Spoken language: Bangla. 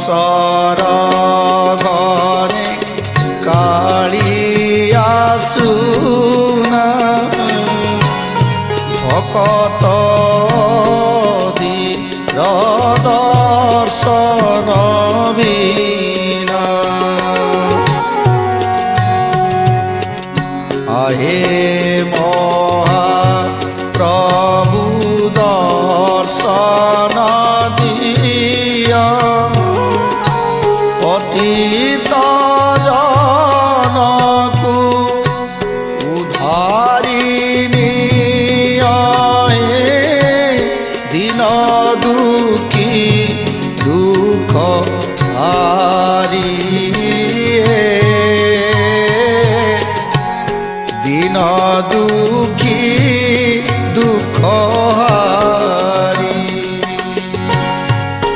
সর ঘরে কালিয়া শুনা ভকত দর্শন বিনা আহে মহাপ্রভু দর্শন দিয়া পতিত জনকু উদ্ধারিণী দিন দুঃখী দুঃখ